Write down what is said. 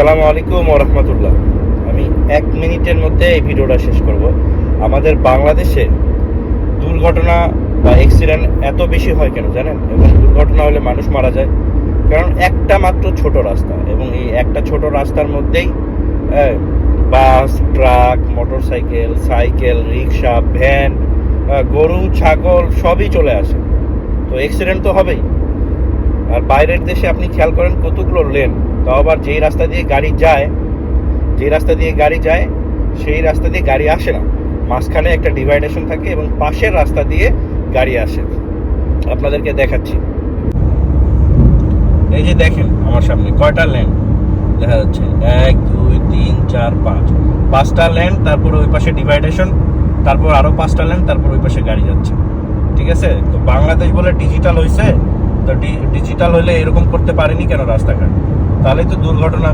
আসসালামু আলাইকুম ওয়া রাহমাতুল্লাহ। আমি 1 মিনিটের মধ্যে এই ভিডিওটা শেষ করব। আমাদের বাংলাদেশে দুর্ঘটনা বা অ্যাক্সিডেন্ট এত বেশি হয় কেন জানেন? এবং দুর্ঘটনা হলে মানুষ মারা যায় কারণ একটা মাত্র ছোট রাস্তা, এবং এই একটা ছোট রাস্তার মধ্যেই বাস, ট্রাক, মোটরসাইকেল, সাইকেল, রিক্সা, ভ্যান, গরু, ছাগল সবই চলে আসে। তো অ্যাক্সিডেন্ট তো হবেই। আর বাইরের দেশে আপনি খেয়াল করেন কতগুলো লেন, তাও আবার যেই রাস্তা দিয়ে গাড়ি যায় সেই রাস্তা দিয়ে গাড়ি আসে না, মাঝখানে একটা ডিভাইডেশন থাকে এবং পাশের রাস্তা দিয়ে গাড়ি আসে। আপনাদেরকে দেখাচ্ছি, এই যে দেখেন আমার সামনে কয়টা লেন দেখা যাচ্ছে, 1 2 3 4 5, 5টা লেন, তারপর ওই পাশে ডিভাইডেশন, তারপর আরো 5টা লেন, তারপর ওই পাশে গাড়ি যাচ্ছে। ঠিক আছে, তো বাংলাদেশ বলে ডিজিটাল হয়েছে, তো ডিজিটাল হলে এরকম করতে পারেনি কেন রাস্তাঘাট? তাহলে তো দুর্ঘটনা